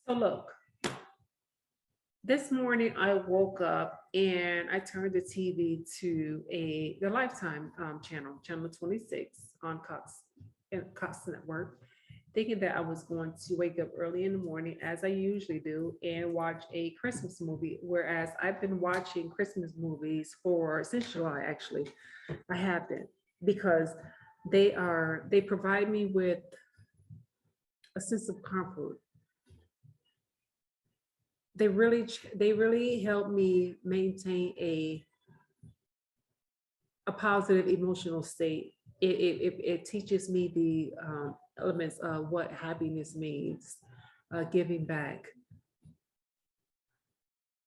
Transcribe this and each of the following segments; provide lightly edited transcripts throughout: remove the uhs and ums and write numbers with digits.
So look, this morning I woke up and I turned the TV to the Lifetime channel, channel 26 on Cox Network, thinking that I was going to wake up early in the morning as I usually do and watch a Christmas movie. Whereas I've been watching Christmas movies for since July, actually. I have been because they provide me with a sense of comfort. They really help me maintain a positive emotional state. It teaches me the elements of what happiness means, giving back,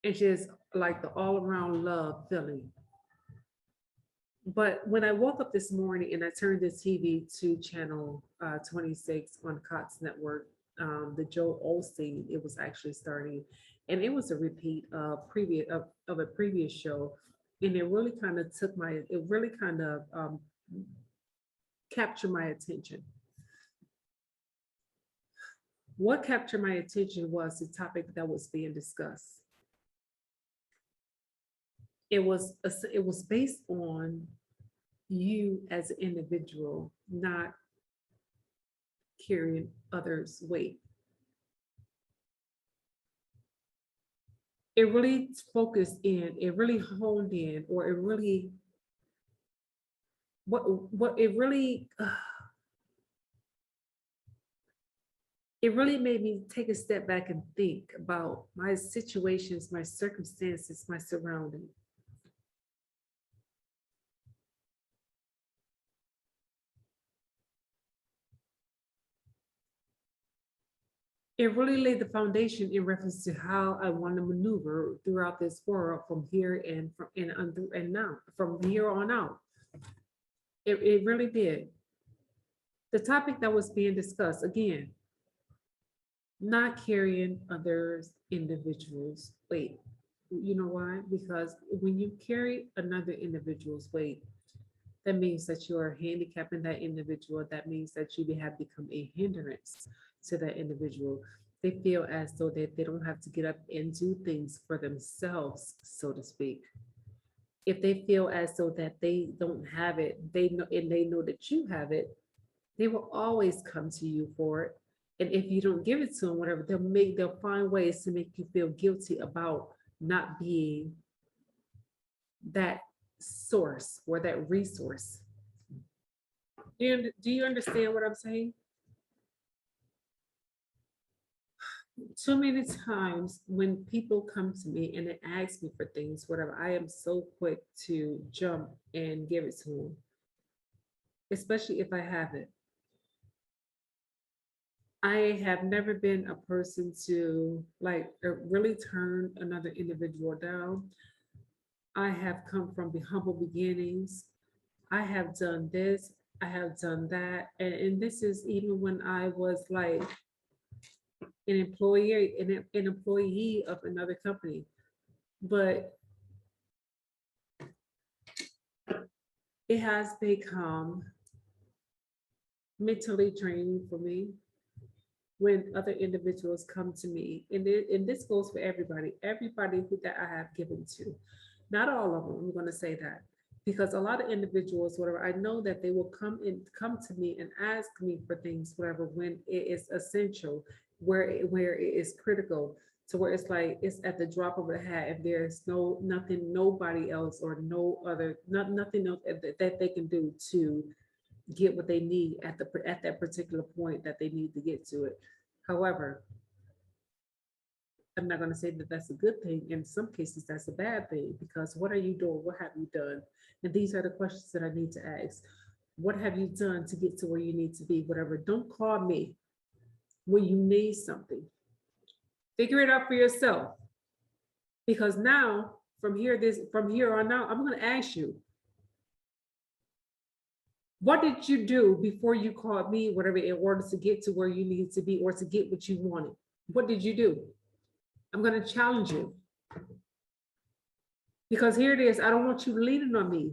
and just like the all around love feeling. But when I woke up this morning and I turned the TV to channel 26 on Cox Network, the Joel Osteen, it was actually starting, and it was a repeat of a previous show, and it really kind of captured my attention. What captured my attention was the topic that was being discussed. It was based on you as an individual not carrying others' weight. It really focused in, it really honed in, or it really what it really made me take a step back and think about my situations, my circumstances, my surroundings. It really laid the foundation in reference to how I want to maneuver throughout this world from here and from and now from here on out. It really did. The topic that was being discussed again, not carrying others individuals weight. You know why? Because when you carry another individual's weight, that means that you are handicapping that individual. That means that you have become a hindrance to that individual. They feel as though they don't have to get up and do things for themselves, so to speak. If they feel as though that they don't have it, they know, and they know that you have it, they will always come to you for it. And if you don't give it to them, whatever, they'll find ways to make you feel guilty about not being that source or that resource. Do you understand what I'm saying? Too many times when people come to me and they ask me for things, whatever, I am so quick to jump and give it to them, especially if I have it. I have never been a person to like really turn another individual down. I have come from the humble beginnings. I have done this, I have done that. And this is even when I was like an employee of another company. But it has become mentally draining for me when other individuals come to me, and this goes for everybody that I have given to. Not all of them, I'm going to say that, because a lot of individuals, whatever, I know that they will come to me and ask me for things, whatever, when it is essential, where it is critical, to where it's like it's at the drop of a hat, and there's nothing, nobody else, or no other, nothing else that they can do to get what they need at that particular point that they need to get to it. However, I'm not going to say that that's a good thing. In some cases, that's a bad thing, because what are you doing? What have you done? And these are the questions that I need to ask. What have you done to get to where you need to be? Whatever. Don't call me when you need something. Figure it out for yourself. Because now, from here on out, I'm going to ask you, what did you do before you called me, whatever, in order to get to where you needed to be or to get what you wanted? What did you do? I'm going to challenge you, because here it is. I don't want you leaning on me,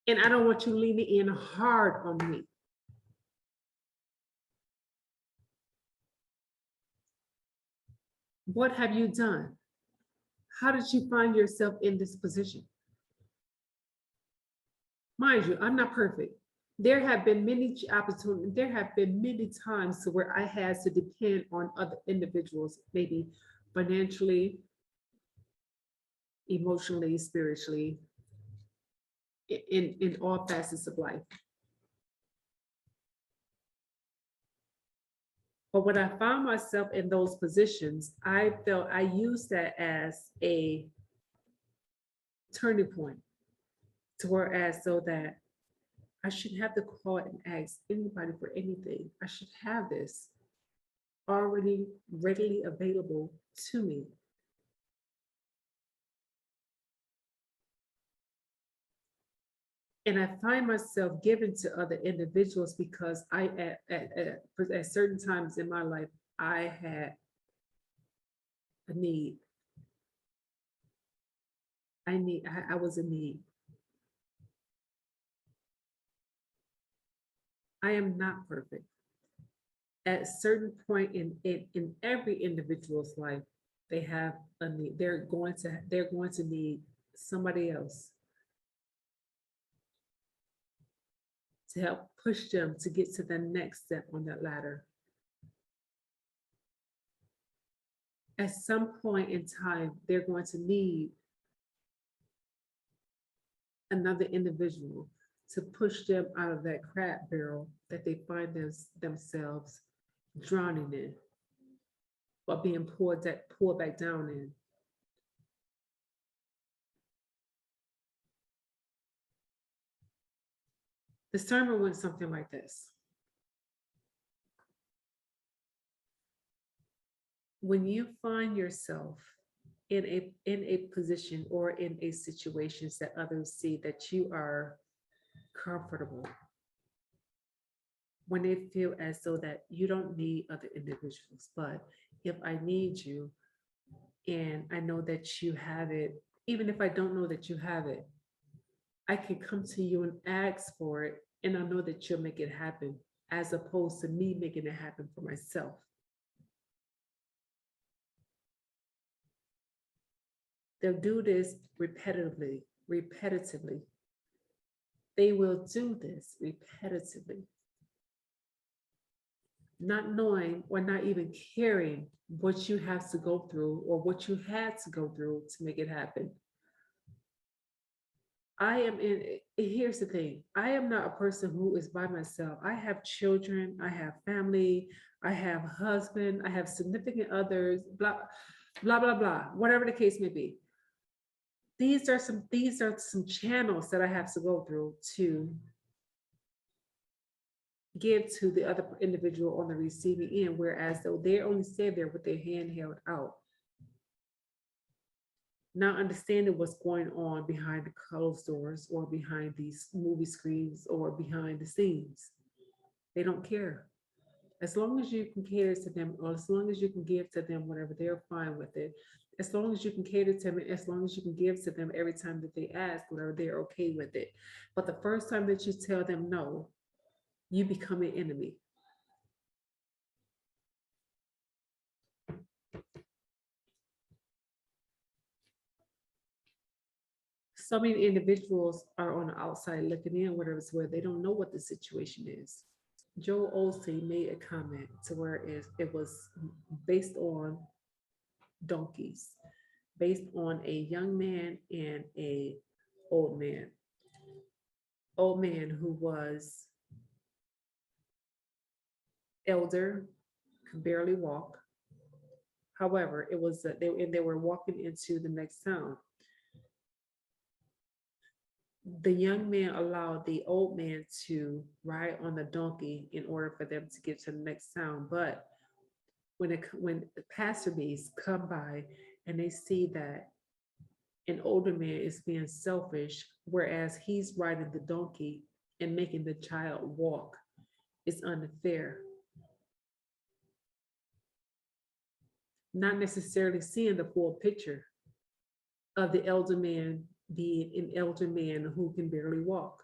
and I don't want you leaning in hard on me. What have you done? How did you find yourself in this position? Mind you, I'm not perfect. There have been many opportunities, there have been many times to where I had to depend on other individuals, maybe financially, emotionally, spiritually, in all facets of life. But when I found myself in those positions, I felt I used that as a turning point to whereas so that I shouldn't have to call and ask anybody for anything. I should have this already readily available to me. And I find myself giving to other individuals because at certain times in my life, I had a need. I was in need. I am not perfect. At a certain point in every individual's life, they have a need. They're going to need somebody else to help push them to get to the next step on that ladder. At some point in time, they're going to need another individual to push them out of that crab barrel that they find themselves drowning in or being poured back down in. The sermon went something like this. When you find yourself in a position or in a situations that others see that you are comfortable, when they feel as though that you don't need other individuals, but if I need you and I know that you have it, even if I don't know that you have it, I can come to you and ask for it, and I know that you'll make it happen, as opposed to me making it happen for myself. They'll do this repetitively. They will do this repetitively, not knowing or not even caring what you have to go through or what you had to go through to make it happen. Here's the thing, I am not a person who is by myself. I have children, I have family, I have husband, I have significant others, blah, blah, blah, blah, whatever the case may be. These are some channels that I have to go through to give to the other individual on the receiving end, whereas though they only stand there with their hand held out, not understanding what's going on behind the closed doors or behind these movie screens or behind the scenes. They don't care. As long as you can cater to them, or as long as you can give to them whatever, they're fine with it. As long as you can cater to them, as long as you can give to them every time that they ask, whatever, they're okay with it. But the first time that you tell them no, you become an enemy. So many individuals are on the outside looking in, whatever, it's where they don't know what the situation is. Joel Osteen made a comment to where it was based on donkeys, based on a young man and a old man. Old man who was elder, could barely walk. However, it was they were walking into the next town. The young man allowed the old man to ride on the donkey in order for them to get to the next town. But when the passerbys come by and they see that an older man is being selfish, whereas he's riding the donkey and making the child walk, it's unfair. Not necessarily seeing the full picture of the elder man being an elder man who can barely walk.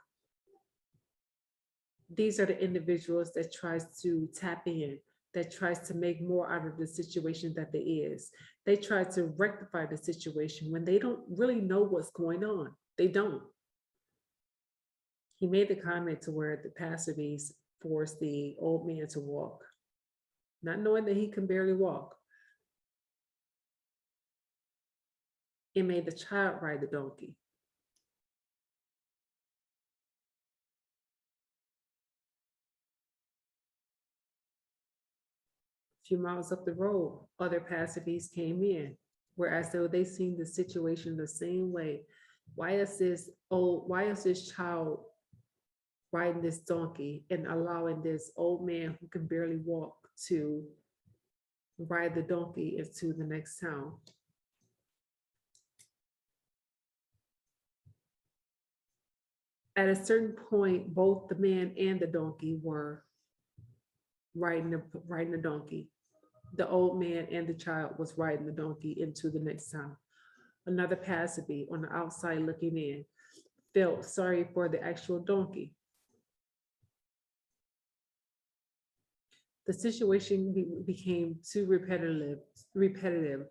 These are the individuals that tries to tap in, that tries to make more out of the situation that there is. They try to rectify the situation when they don't really know what's going on. They don't. He made the comment to where the pastor bees forced the old man to walk, not knowing that he can barely walk. It made the child ride the donkey. A few miles up the road, other passerbys came in, whereas though they seen the situation the same way. Why is this child riding this donkey and allowing this old man who can barely walk to ride the donkey into the next town? At a certain point, both the man and the donkey were riding the donkey. The old man and the child was riding the donkey into the next town. Another passerby on the outside looking in felt sorry for the actual donkey. The situation became too repetitive.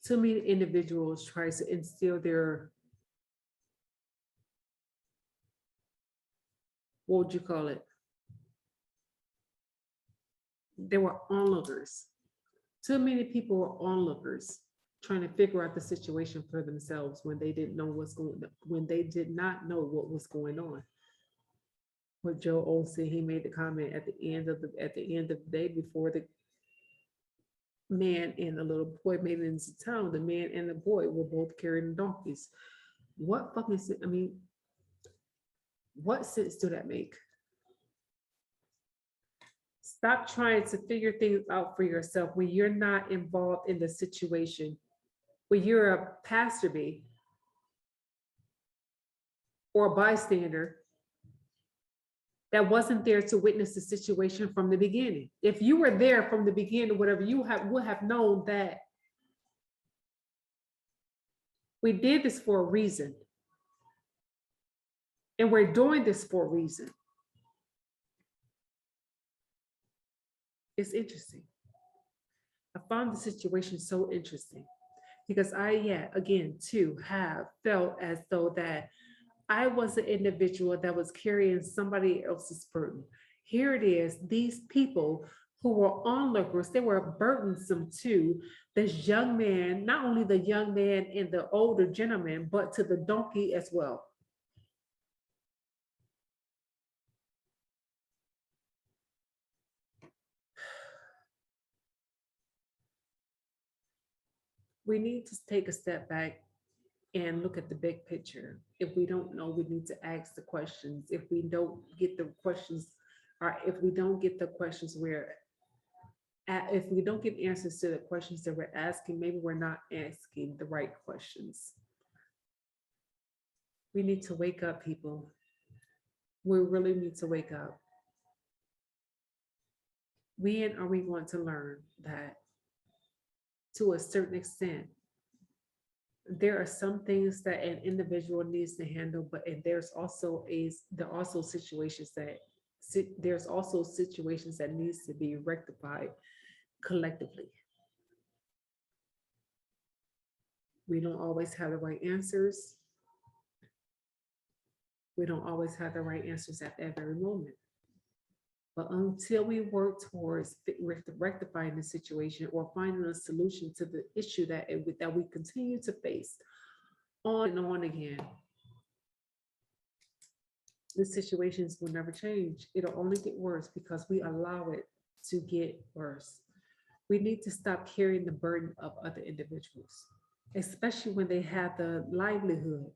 Too many individuals tried to instill their, what would you call it? They were onlookers. Too many people were onlookers trying to figure out the situation for themselves when they didn't know when they did not know what was going on. What Joe Olsen, he made the comment at the end of the day before the man and the little boy made it into town. The man and the boy were both carrying donkeys. What fucking sense? I mean, what sense do that make? Stop trying to figure things out for yourself when you're not involved in the situation. When you're a passerby or a bystander that wasn't there to witness the situation from the beginning. If you were there from the beginning, whatever, you would have known that we did this for a reason. And we're doing this for a reason. It's interesting. I found the situation so interesting because I, again, too, have felt as though that I was an individual that was carrying somebody else's burden. Here it is, these people who were onlookers, they were burdensome to this young man, not only the young man and the older gentleman, but to the donkey as well. We need to take a step back and look at the big picture. If we don't know, we need to ask the questions. If we don't get the questions, or if we don't get the questions if we don't get answers to the questions that we're asking, maybe we're not asking the right questions. We need to wake up, people. We really need to wake up. When are we going to learn that to a certain extent, there are some things that an individual needs to handle, but there's also situations that needs to be rectified collectively. We don't always have the right answers. We don't always have the right answers at that very moment. But until we work towards rectifying the situation or finding a solution to the issue that we continue to face on and on again, the situations will never change. It'll only get worse because we allow it to get worse. We need to stop carrying the burden of other individuals, especially when they have the livelihood.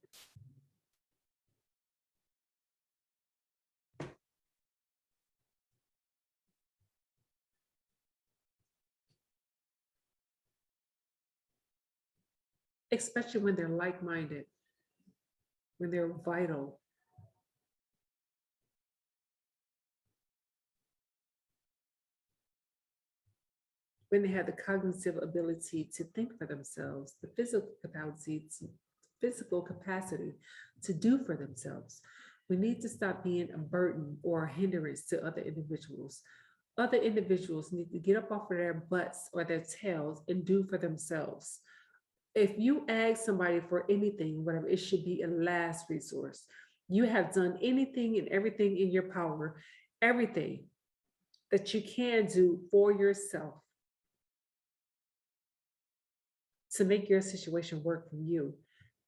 Especially when they're like-minded, when they're vital. When they have the cognitive ability to think for themselves, the physical capacity to do for themselves. We need to stop being a burden or a hindrance to other individuals. Other individuals need to get up off of their butts or their tails and do for themselves. If you ask somebody for anything, whatever, it should be a last resource. You have done anything and everything in your power, everything that you can do for yourself to make your situation work for you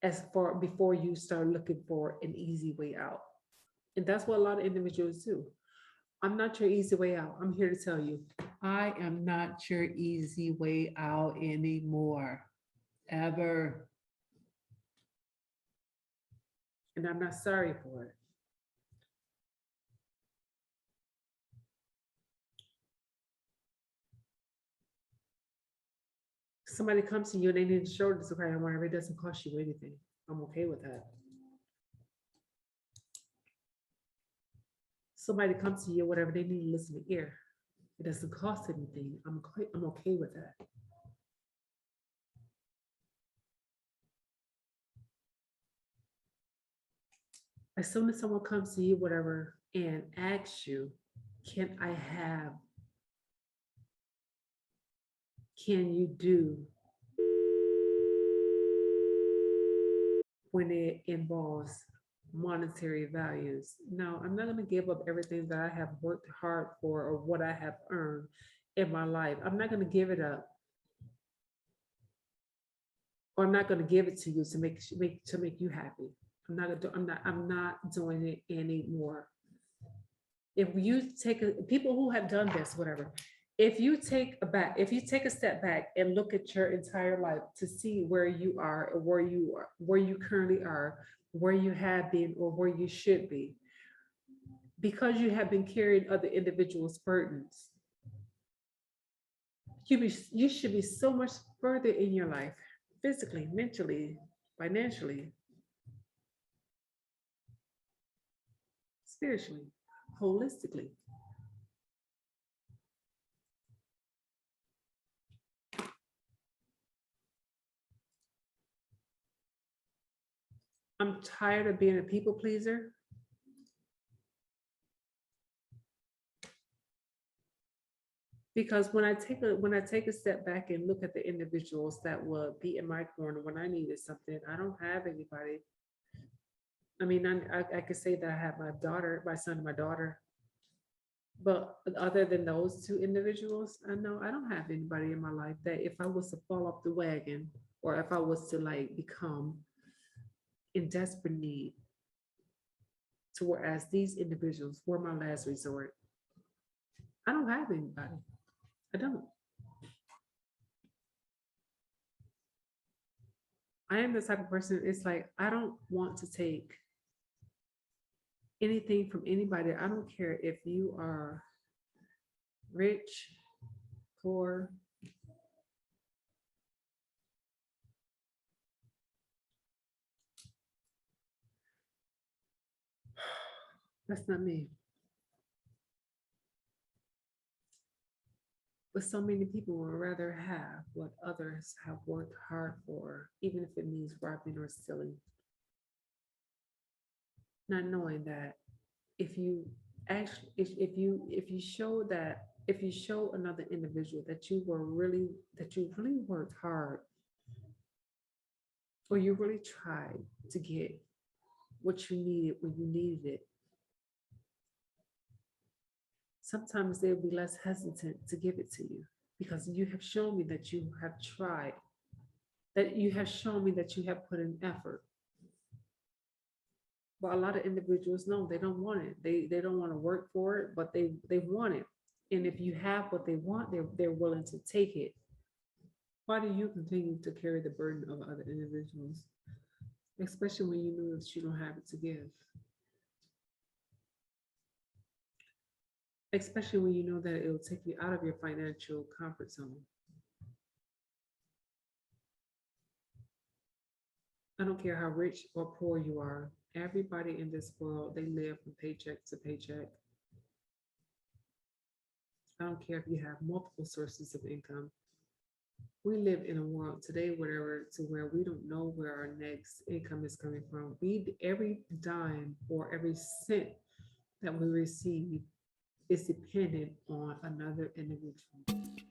as far before you start looking for an easy way out. And that's what a lot of individuals do. I'm not your easy way out. I'm here to tell you, I am not your easy way out anymore, ever. And I'm not sorry for it. Somebody comes to you and they need a shoulder to cry on, whatever, it doesn't cost you anything. I'm okay with that. Somebody comes to you, whatever, they need a listening ear. It doesn't cost anything. I'm okay with that. As soon as someone comes to you, whatever, and asks you, can I have, can you do, when it involves monetary values. No, I'm not going to give up everything that I have worked hard for or what I have earned in my life. I'm not going to give it up, or I'm not going to give it to you to make you happy. I'm not doing it anymore. If you take people who have done this, whatever, if you take a step back and look at your entire life to see where you are or where you currently are, where you have been or where you should be, because you have been carrying other individuals' burdens, you should be so much further in your life, physically, mentally, financially, spiritually, holistically. I'm tired of being a people pleaser, because when I take a step back and look at the individuals that will be in my corner when I needed something, I don't have anybody. I mean, I could say that I have my daughter, my son, and my daughter, but other than those two individuals, I know I don't have anybody in my life that if I was to fall off the wagon or if I was to like become in desperate need, to whereas these individuals were my last resort. I don't have anybody. I don't. I am the type of person, it's like I don't want to take anything from anybody. I don't care if you are rich, poor. That's not me. But so many people would rather have what others have worked hard for, even if it means robbing or stealing, not knowing that if you actually if you show that if you show another individual that you really worked hard or you really tried to get what you needed when you needed it, sometimes they'll be less hesitant to give it to you because you have shown me that you have tried, that you have shown me that you have put in effort. But a lot of individuals, no, they don't want it. They don't want to work for it, but they want it. And if you have what they want, they're willing to take it. Why do you continue to carry the burden of other individuals, especially when you know that you don't have it to give? Especially when you know that it will take you out of your financial comfort zone. I don't care how rich or poor you are. Everybody in this world, they live from paycheck to paycheck. I don't care if you have multiple sources of income. We live in a world today where we don't know where our next income is coming from. We every dime or every cent that we receive is dependent on another individual.